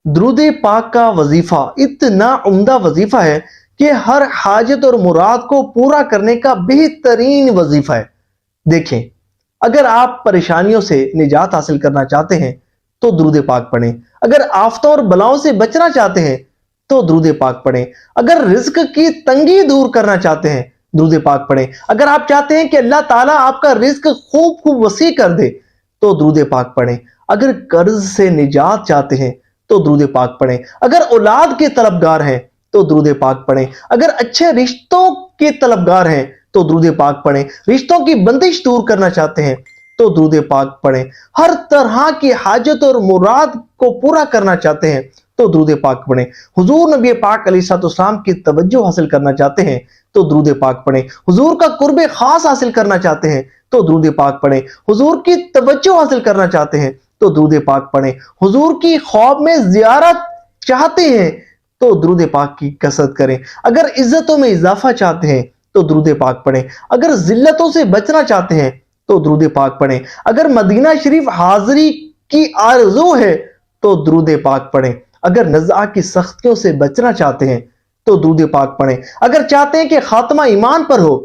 درود پاک کا وظیفہ اتنا عمدہ وظیفہ ہے کہ ہر حاجت اور مراد کو پورا کرنے کا بہترین وظیفہ ہے۔ دیکھیں، اگر آپ پریشانیوں سے نجات حاصل کرنا چاہتے ہیں تو درود پاک پڑھیں۔ اگر آفتوں اور بلاؤں سے بچنا چاہتے ہیں تو درود پاک پڑھیں۔ اگر رزق کی تنگی دور کرنا چاہتے ہیں درود پاک پڑھیں۔ اگر آپ چاہتے ہیں کہ اللہ تعالیٰ آپ کا رزق خوب وسیع کر دے تو درود پاک پڑھیں۔ اگر قرض سے نجات چاہتے ہیں تو درود پاک پڑھیں۔ اگر اولاد کے طلبگار ہیں تو درود پاک پڑھیں۔ اگر اچھے رشتوں کے طلبگار ہیں تو درود پاک پڑھیں۔ رشتوں کی بندش دور کرنا چاہتے ہیں تو درود پاک پڑھیں۔ ہر طرح کی حاجت اور مراد کو پورا کرنا چاہتے ہیں تو درود پاک پڑھیں۔ حضور نبی پاک علیہ السلام کی توجہ حاصل کرنا چاہتے ہیں تو درود پاک پڑھیں۔ حضور کا قرب خاص حاصل کرنا چاہتے ہیں تو درود پاک پڑھیں۔ حضور کی توجہ حاصل کرنا چاہتے ہیں تو درود پاک پڑھیں۔ حضور کی خواب میں زیارت چاہتے ہیں تو درود پاک کی کثرت کریں۔ اگر عزتوں میں اضافہ چاہتے ہیں تو درود پاک پڑھیں۔ اگر ذلتوں سے بچنا چاہتے ہیں تو درود پاک پڑھیں۔ اگر مدینہ شریف حاضری کی آرزو ہے تو درود پاک پڑھیں۔ اگر نزاع کی سختیوں سے بچنا چاہتے ہیں تو درود پاک پڑھیں۔ اگر چاہتے ہیں کہ خاتمہ ایمان پر ہو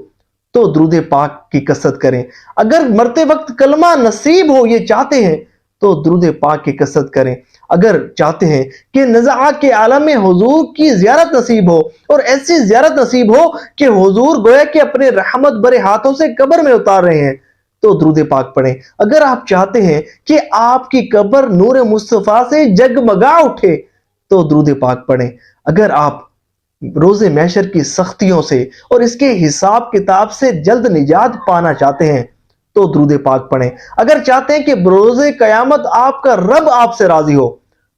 تو درود پاک کی کثرت کریں۔ اگر مرتے وقت کلمہ نصیب ہو یہ چاہتے ہیں تو درود پاک کی کثرت کریں۔ اگر چاہتے ہیں کہ نزاع کے عالم میں حضور کی زیارت نصیب ہو اور ایسی زیارت نصیب ہو کہ حضور گویا کہ اپنے رحمت برے ہاتھوں سے قبر میں اتار رہے ہیں تو درود پاک پڑھیں۔ اگر آپ چاہتے ہیں کہ آپ کی قبر نور مصطفیٰ سے جگمگا اٹھے تو درود پاک پڑھیں۔ اگر آپ روز محشر کی سختیوں سے اور اس کے حساب کتاب سے جلد نجات پانا چاہتے ہیں تو درود پاک پڑھیں۔ اگر چاہتے ہیں کہ بروز قیامت آپ کا رب آپ سے راضی ہو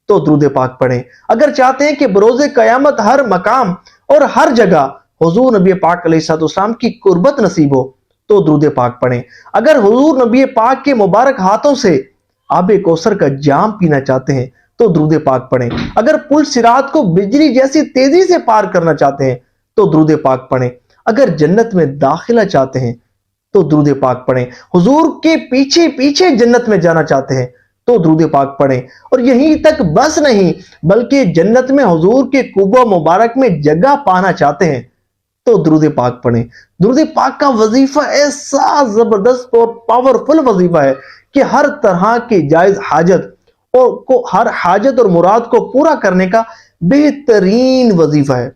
تو درود پاک پڑھیں۔ اگر چاہتے ہیں کہ بروز قیامت ہر مقام اور ہر جگہ حضور نبی پاک علیہ السلام کی قربت نصیب ہو تو درود پاک پڑھیں۔ اگر حضور نبی پاک کے مبارک ہاتھوں سے آب کوثر کا جام پینا چاہتے ہیں تو درود پاک پڑھیں۔ اگر پل صراط کو بجلی جیسی تیزی سے پار کرنا چاہتے ہیں تو درود پاک پڑھیں۔ اگر جنت میں داخلہ چاہتے ہیں تو درود پاک پڑھیں۔ حضور کے پیچھے پیچھے جنت میں جانا چاہتے ہیں تو درود پاک پڑھیں۔ اور یہیں تک بس نہیں بلکہ جنت میں حضور کے قبو مبارک میں جگہ پانا چاہتے ہیں تو درود پاک پڑھیں۔ درود پاک کا وظیفہ ایسا زبردست اور پاورفل وظیفہ ہے کہ ہر طرح کی جائز حاجت ہر حاجت اور مراد کو پورا کرنے کا بہترین وظیفہ ہے۔